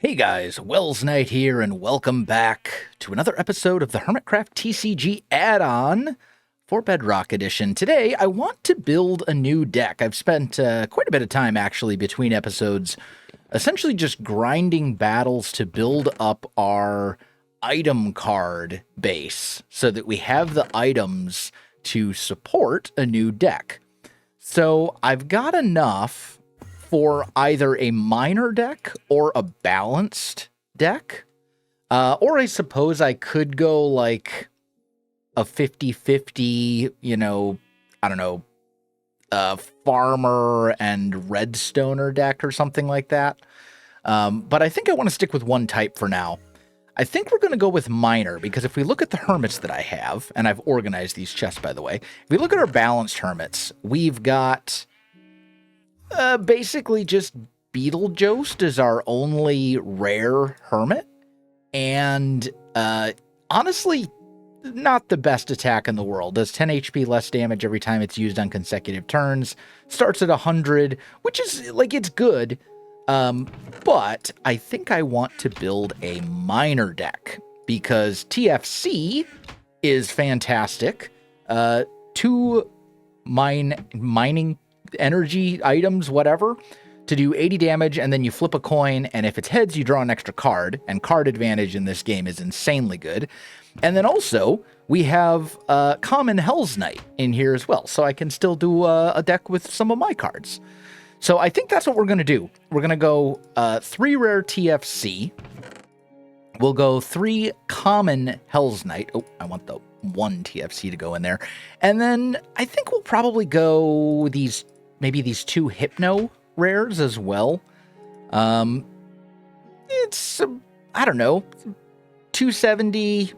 Hey guys, Welsknight here, and welcome back to another episode of the Hermitcraft TCG Add-On for Bedrock Edition. Today, I want to build a new deck. I've spent quite a bit of time, actually, between episodes, essentially just grinding battles to build up our item card base so that we have the items to support a new deck. So I've got enough for either a minor deck or a balanced deck. Or I suppose I could go like a 50-50, I don't know, farmer and redstoner deck or something like that. But I think I want to stick with one type for now. I think we're going to go with minor, because if we look at the hermits that I have, and I've organized these chests, by the way, if we look at our balanced hermits, we've got basically just Beetlejuice is our only rare hermit, and honestly, not the best attack in the world. Does 10 HP less damage every time it's used on consecutive turns, starts at 100, which is, like, it's good, but I think I want to build a minor deck, because TFC is fantastic. Two mining energy items, whatever, to do 80 damage, and then you flip a coin, and if it's heads, you draw an extra card, and card advantage in this game is insanely good. And then also, we have common Hell's Knight in here as well, so I can still do a deck with some of my cards. So I think that's what we're going to do. We're going to go 3 rare TFC. We'll go 3 common Hell's Knight. Oh, I want the 1 TFC to go in there. And then I think we'll probably go maybe these 2 Hypno rares as well. It's, I don't know, 270,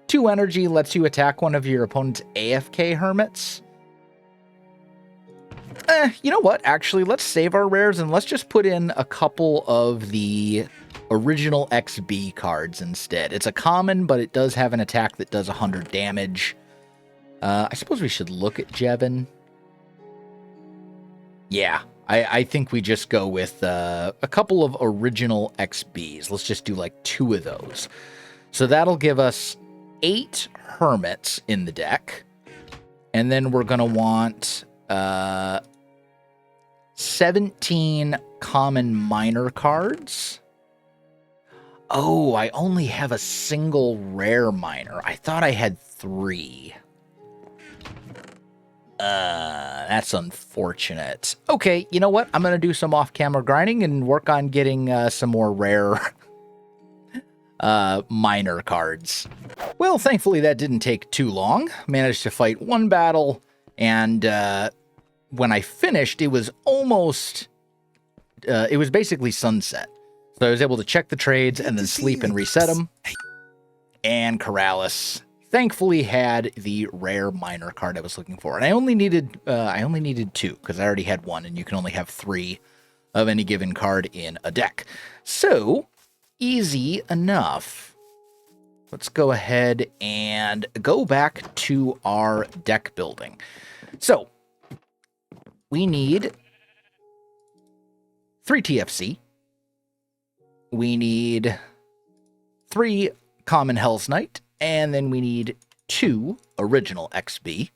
2 energy lets you attack one of your opponent's AFK hermits. You know what? Actually, let's save our rares and let's just put in a couple of the original XB cards instead. It's a common, but it does have an attack that does 100 damage. I suppose we should look at Jevin. Yeah, I think we just go with a couple of original XBs. Let's just do like 2 of those. So that'll give us 8 hermits in the deck. And then we're going to want 17 common minor cards. Oh, I only have a single rare minor. I thought I had 3. That's unfortunate. Okay, you know what? I'm going to do some off-camera grinding and work on getting some more rare minor cards. Well, thankfully that didn't take too long. Managed to fight 1 battle, and when I finished, it was almost... it was basically sunset. So I was able to check the trades and then sleep and reset them. And Corrales thankfully had the rare minor card I was looking for. And I only needed 2, because I already had 1, and you can only have 3 of any given card in a deck. So, easy enough. Let's go ahead and go back to our deck building. So, we need 3 TFC. We need 3 common Hell's Knight, and then we need 2 original XB.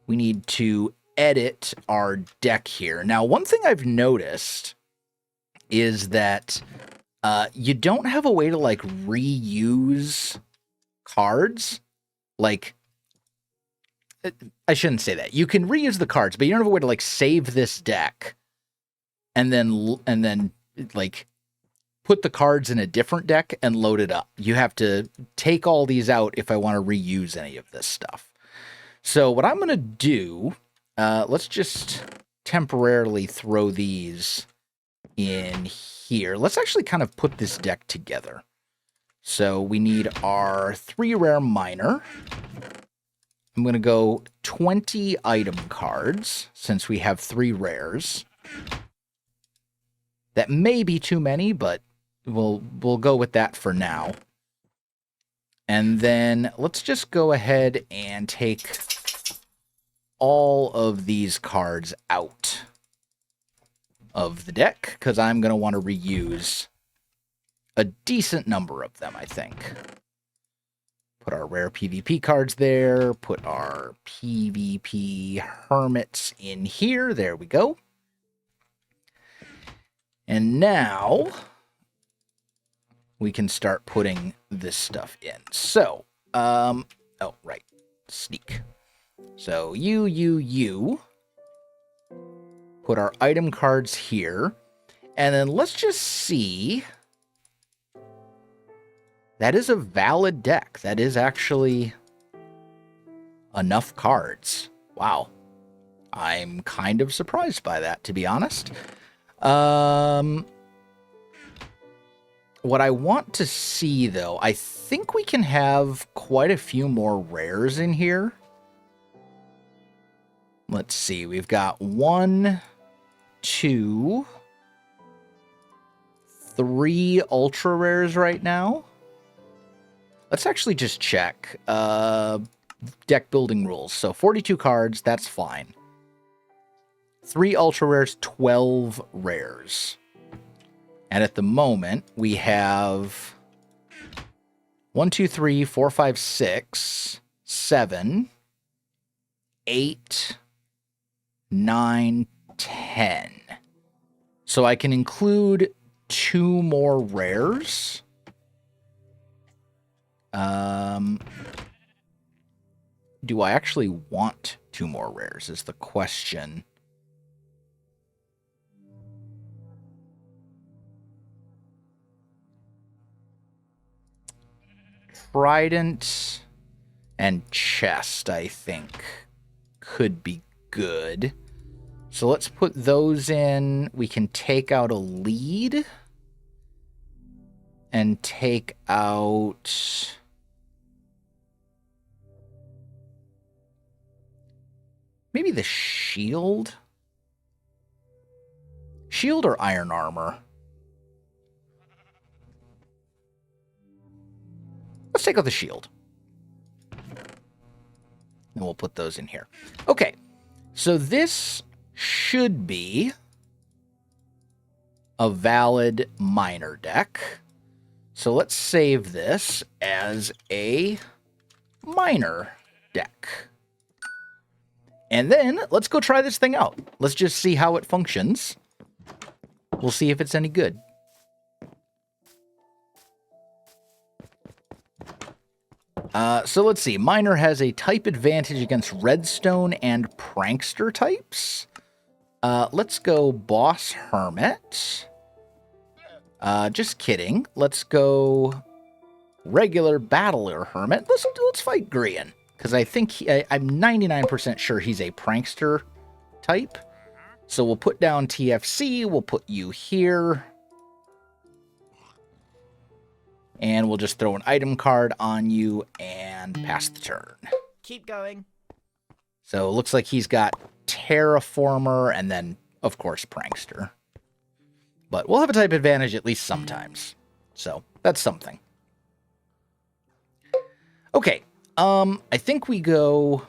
We need to edit our deck here. Now, one thing I've noticed is that you don't have a way to, like, reuse cards. Like, I shouldn't say that. You can reuse the cards, but you don't have a way to, like, save this deck and then like put the cards in a different deck and load it up. You have to take all these out if I want to reuse any of this stuff. So what I'm going to do, let's just temporarily throw these in here. Let's actually kind of put this deck together. So we need our 3 rare minor. I'm going to go 20 item cards since we have 3 rares. That may be too many, but we'll go with that for now. And then let's just go ahead and take all of these cards out. of the deck, because I'm going to want to reuse a decent number of them, I think. Put our rare PvP cards there. Put our PvP hermits in here. There we go. And now we can start putting this stuff in. So, oh, right. Sneak. So, you. Put our item cards here. And then let's just see. That is a valid deck. That is actually enough cards. Wow. I'm kind of surprised by that, to be honest. What I want to see, though, I think we can have quite a few more rares in here. Let's see. We've got 1, 2, 3 ultra rares right now. Let's actually just check deck building rules. So 42 cards, that's fine. 3 ultra rares, 12 rares. And at the moment, we have 1, 2, 3, 4, 5, 6, 7, 8, 9, 10. So I can include 2 more rares. Do I actually want 2 more rares is the question. Trident and chest, I think, could be good. So let's put those in. We can take out a lead and take out maybe the shield. Shield or iron armor? Let's take out the shield. And we'll put those in here. Okay, so this should be a valid miner deck. So let's save this as a miner deck. And then let's go try this thing out. Let's just see how it functions. We'll see if it's any good. So let's see. Miner has a type advantage against redstone and prankster types. Let's go boss hermit. Just kidding. Let's go regular battler hermit. Let's fight Grian, because I think I'm 99% sure he's a prankster type. So we'll put down TFC. We'll put you here. And we'll just throw an item card on you and pass the turn. Keep going. So it looks like he's got Terraformer and then, of course, Prankster. But we'll have a type advantage at least sometimes. So that's something. Okay. I think we go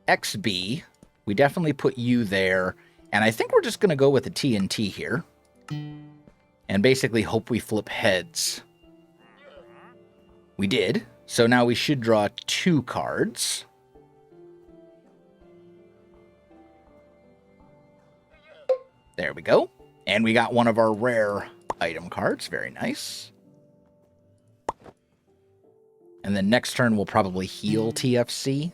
XB. We definitely put you there. And I think we're just going to go with a TNT here. And basically hope we flip heads. We did. So now we should draw 2 cards. There we go. And we got one of our rare item cards. Very nice. And then next turn we'll probably heal TFC,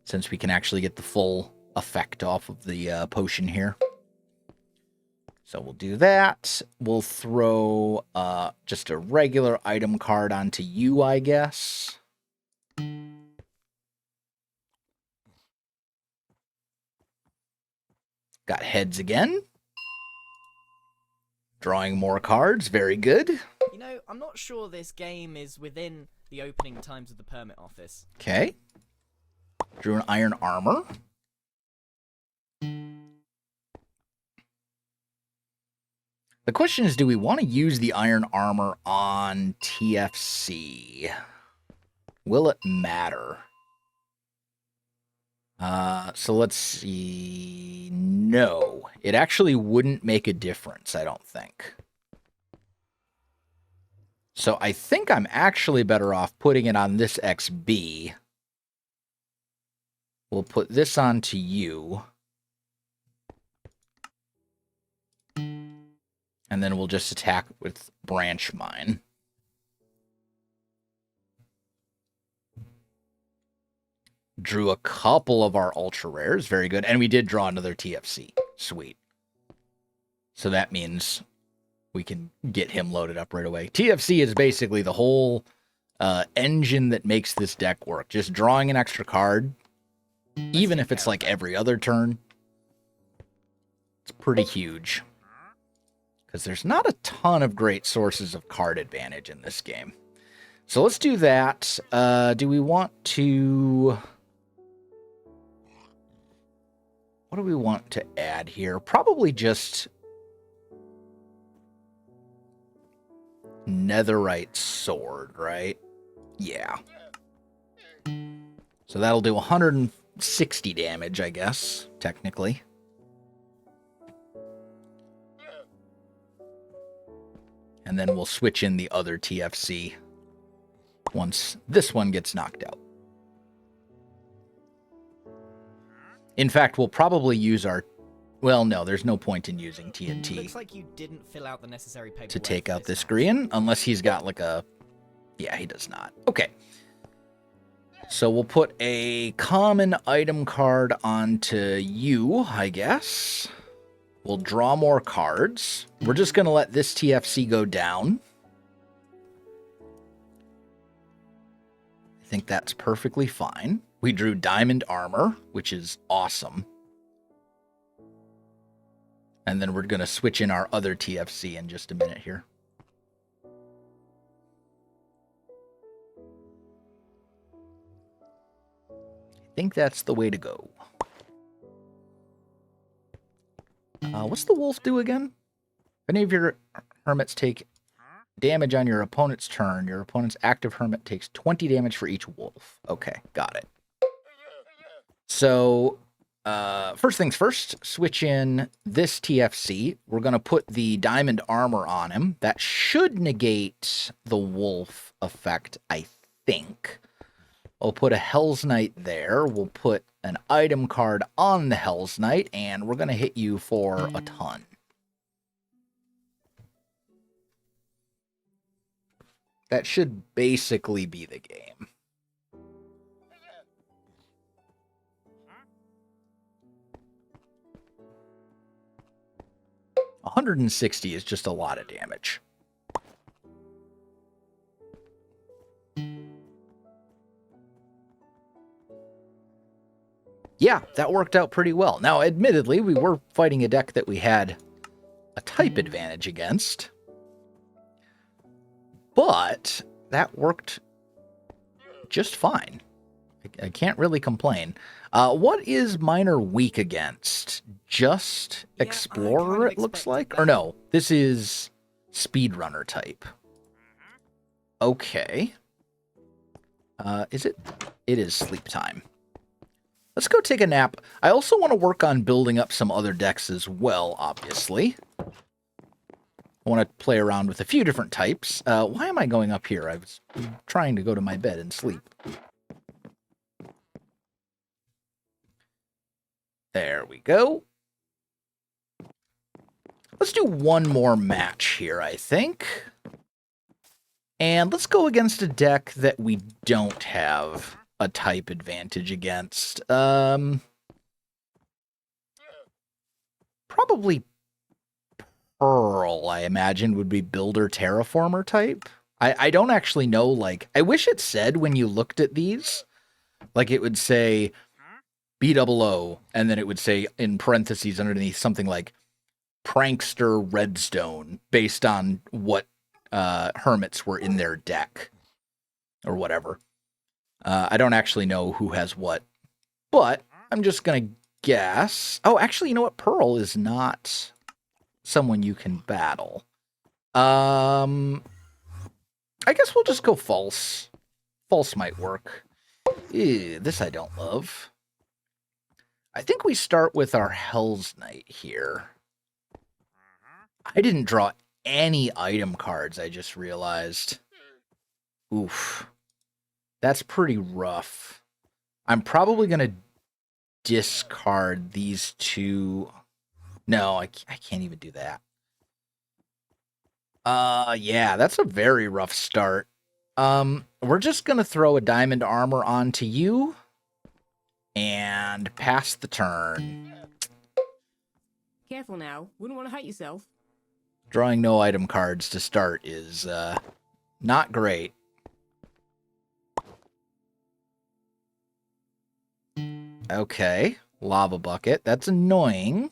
since we can actually get the full effect off of the potion here. So we'll do that. We'll throw just a regular item card onto you, I guess. Got heads again. Drawing more cards. Very good. You know, I'm not sure this game is within the opening times of the permit office. Okay. Drew an iron armor. The question is, do we want to use the iron armor on TFC? Will it matter? So let's see. No, it actually wouldn't make a difference, I don't think. So I think I'm actually better off putting it on this XB. We'll put this on to you. And then we'll just attack with Branch Mine. Drew a couple of our ultra rares. Very good. And we did draw another TFC. Sweet. So that means we can get him loaded up right away. TFC is basically the whole engine that makes this deck work. Just drawing an extra card, even if it's like every other turn, it's pretty huge. Because there's not a ton of great sources of card advantage in this game. So let's do that. Do we want to... What do we want to add here? Probably just Netherite Sword, right? Yeah. So that'll do 160 damage, I guess, technically. And then we'll switch in the other TFC once this one gets knocked out. In fact, we'll probably use our... Well, no, there's no point in using TNT. Looks like you didn't fill out the necessary paperwork to take out this green, unless he's got like a... Yeah, he does not. Okay. So we'll put a common item card onto you, I guess. We'll draw more cards. We're just going to let this TFC go down. I think that's perfectly fine. We drew Diamond Armor, which is awesome. And then we're going to switch in our other TFC in just a minute here. I think that's the way to go. What's the wolf do again? If any of your hermits take damage on your opponent's turn, your opponent's active hermit takes 20 damage for each wolf. Okay, got it. So, first things first, switch in this TFC. We're going to put the diamond armor on him. That should negate the wolf effect, I think. We'll put a Hell's Knight there. We'll put an item card on the Hell's Knight, and we're going to hit you for a ton. That should basically be the game. $160 is just a lot of damage. Yeah, that worked out pretty well. Now, admittedly, we were fighting a deck that we had a type advantage against. But that worked just fine. I can't really complain. What is Miner weak against? Just Explorer, it looks like? Or no, this is Speedrunner type. Okay. Is it? It is sleep time. Let's go take a nap. I also want to work on building up some other decks as well, obviously. I want to play around with a few different types. Why am I going up here? I was trying to go to my bed and sleep. There we go. Let's do one more match here, I think. And let's go against a deck that we don't have a type advantage against. Probably Pearl, I imagine, would be Builder Terraformer type. I don't actually know, like, I wish it said when you looked at these, like it would say BOO, and then it would say in parentheses underneath something like Prankster Redstone, based on what hermits were in their deck, or whatever. I don't actually know who has what, but I'm just going to guess. Oh, actually, you know what? Pearl is not someone you can battle. I guess we'll just go false. False might work. Ew, this I don't love. I think we start with our Hell's Knight here. I didn't draw any item cards, I just realized. Oof. That's pretty rough. I'm probably going to discard these two. No, I can't even do that. Yeah, that's a very rough start. We're just going to throw a diamond armor onto you and pass the turn. Careful now. Wouldn't want to hurt yourself. Drawing no item cards to start is not great. Okay, lava bucket. That's annoying,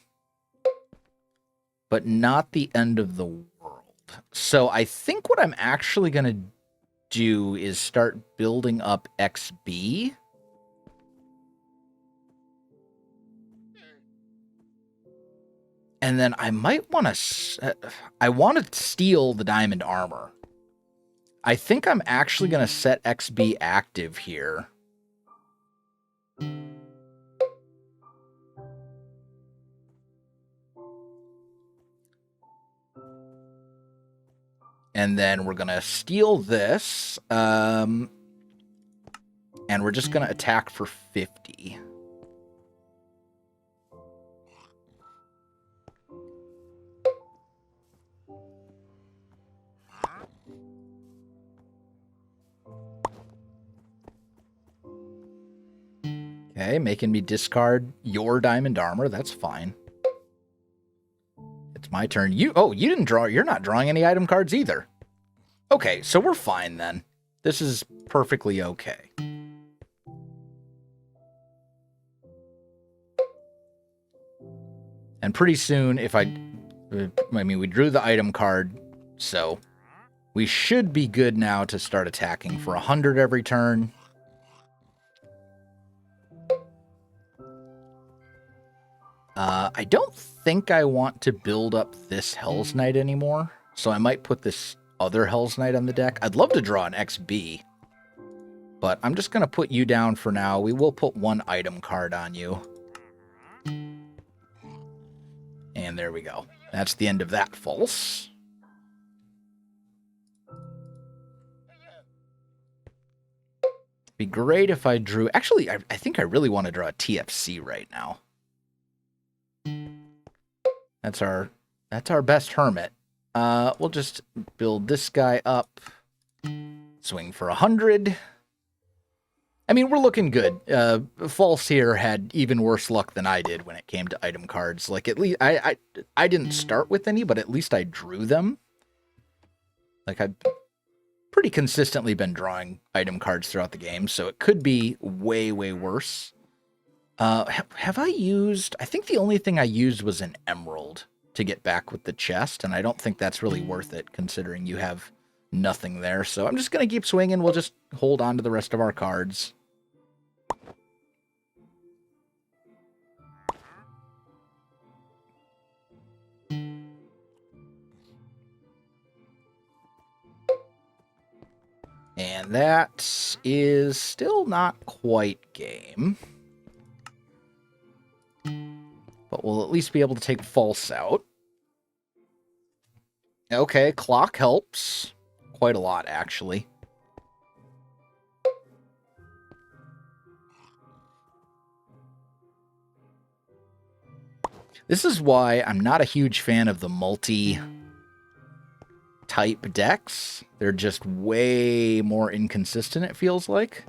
but not the end of the world. So I think what I'm actually going to do is start building up XB. And then I might want to... I want to steal the diamond armor. I think I'm actually going to set XB active here. And then we're going to steal this. And we're just going to attack for 50. Okay, making me discard your diamond armor. That's fine. It's my turn. You didn't draw. You're not drawing any item cards either. Okay, so we're fine then. This is perfectly okay. And pretty soon, we drew the item card, so we should be good now to start attacking for 100 every turn. I don't think I want to build up this Hell's Knight anymore, so I might put this other Hell's Knight on the deck. I'd love to draw an XB, but I'm just going to put you down for now. We will put one item card on you. And there we go. That's the end of that false. Be great if I drew... Actually, I think I really want to draw a TFC right now. That's our best hermit. We'll just build this guy up. Swing for 100. I mean, we're looking good. False here had even worse luck than I did when it came to item cards. Like, at least I didn't start with any, but at least I drew them. Like, I've pretty consistently been drawing item cards throughout the game, so it could be way, way worse. Have I used... I think the only thing I used was an emerald to get back with the chest, and I don't think that's really worth it, considering you have nothing there. So I'm just going to keep swinging. We'll just hold on to the rest of our cards. And that is still not quite game. But we'll at least be able to take false out. Okay, clock helps. Quite a lot, actually. This is why I'm not a huge fan of the multi-type decks. They're just way more inconsistent, it feels like.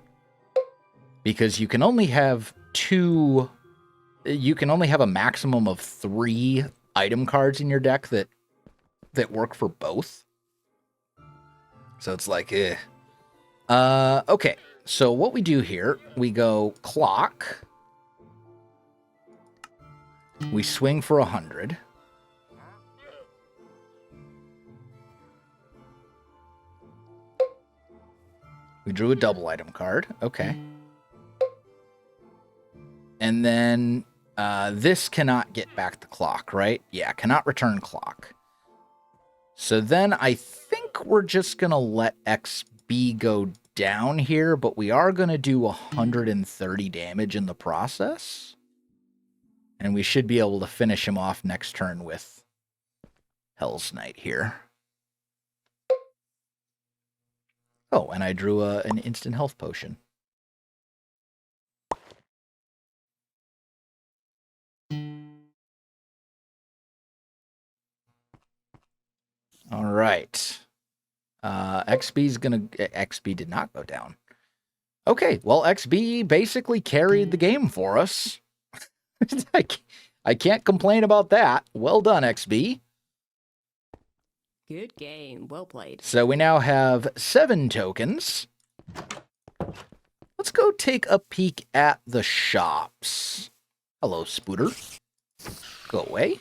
Because you can only have two... You can only have a maximum of 3 item cards in your deck that work for both. So it's like, eh. Okay, so what we do here, we go clock. We swing for 100. We drew a double item card. Okay. And then this cannot get back the clock, right? Yeah, cannot return clock. So then I think we're just going to let XB go down here, but we are going to do 130 damage in the process. And we should be able to finish him off next turn with Welsknight here. Oh, and I drew an instant health potion. All right. XB did not go down. Okay, well, XB basically carried the game for us. I can't complain about that. Well done, XB. Good game. Well played. So we now have 7 tokens. Let's go take a peek at the shops. Hello, Spooter. Go away.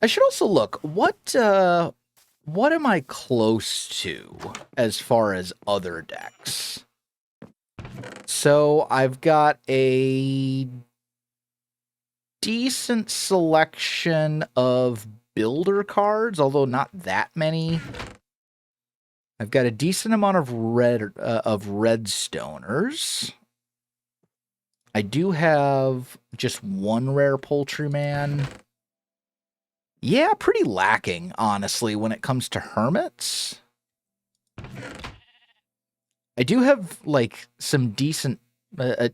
I should also look. What am I close to as far as other decks? So I've got a decent selection of builder cards, although not that many. I've got a decent amount of redstoners. I do have just 1 rare poultryman. Yeah, pretty lacking, honestly, when it comes to hermits. I do have, like, some decent, a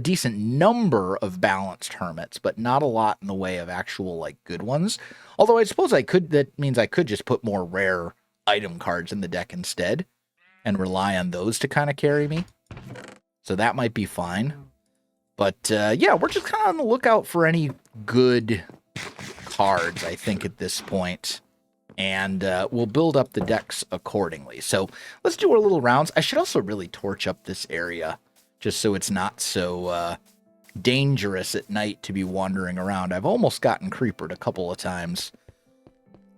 decent number of balanced hermits, but not a lot in the way of actual, like, good ones. Although I suppose that means I could just put more rare item cards in the deck instead and rely on those to kind of carry me. So that might be fine. But, yeah, we're just kind of on the lookout for any good cards, I think, at this point. And we'll build up the decks accordingly. So let's do our little rounds. I should also really torch up this area just so it's not so dangerous at night to be wandering around. I've almost gotten creepered a couple of times.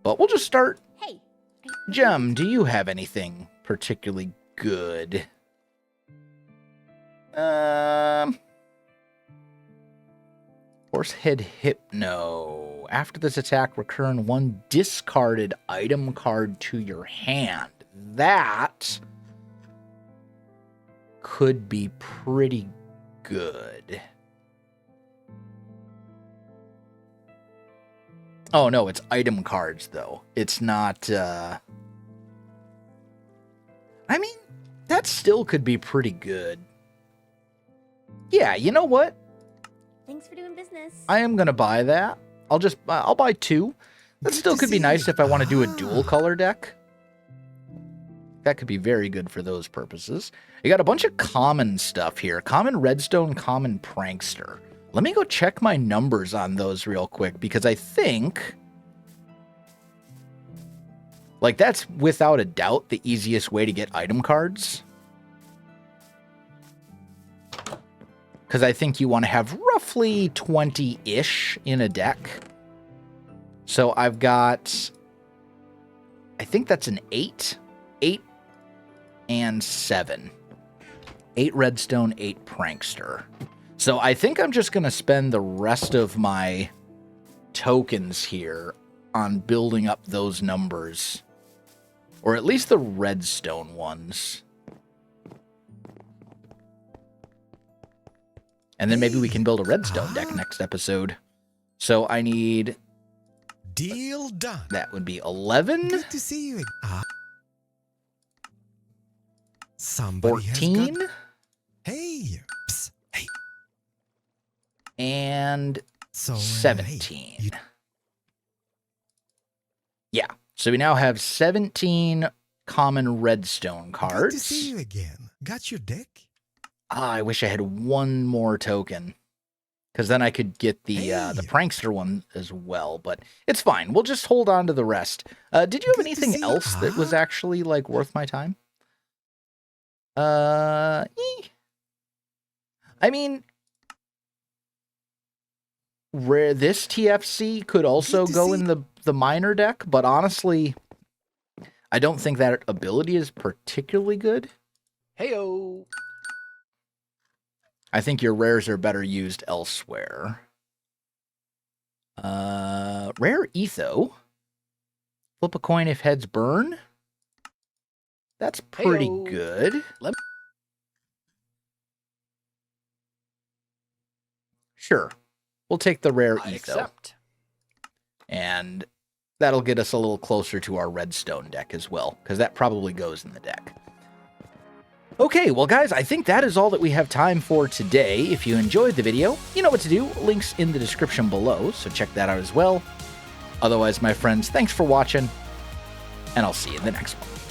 But we'll just start. Hey. Gem, do you have anything particularly good? Horsehead Hypno. After this attack, return 1 discarded item card to your hand. That could be pretty good. Oh, no, it's item cards, though. It's not, I mean, that still could be pretty good. Yeah, you know what? Thanks for doing business. I am going to buy that. I'll buy 2. That still could be nice if I want to do a dual color deck. That could be very good for those purposes. You got a bunch of common stuff here. Common Redstone, common Prankster. Let me go check my numbers on those real quick, because I think, like, that's without a doubt the easiest way to get item cards. Because I think you want to have roughly 20-ish in a deck. So I've got, I think that's an 8. 8 and 7. 8 Redstone, 8 Prankster. So I think I'm just going to spend the rest of my tokens here on building up those numbers. Or at least the Redstone ones. And then maybe we can build a redstone deck next episode. So I need... Deal done. That would be 11. Good to see you. Somebody 14. Hey. Psst. Hey. And So, 17. hey, Yeah. So we now have 17 common redstone Good to cards. see you again. Got your deck? I wish I had 1 more token. Because then I could get the prankster one as well. But it's fine. We'll just hold on to the rest. Did you have Good to anything see- else that was actually, like, worth my time? I mean, this TFC could also to go see- in the minor deck, but honestly, I don't think that ability is particularly good. Heyo. I think your rares are better used elsewhere. Rare Etho. Flip a coin if heads burn. That's pretty Heyo. good. Sure. We'll take the rare I etho. accept. And that'll get us a little closer to our redstone deck as well, because that probably goes in the deck. Okay, well guys, I think that is all that we have time for today. If you enjoyed the video, you know what to do. Links in the description below, so check that out as well. Otherwise, my friends, thanks for watching, and I'll see you in the next one.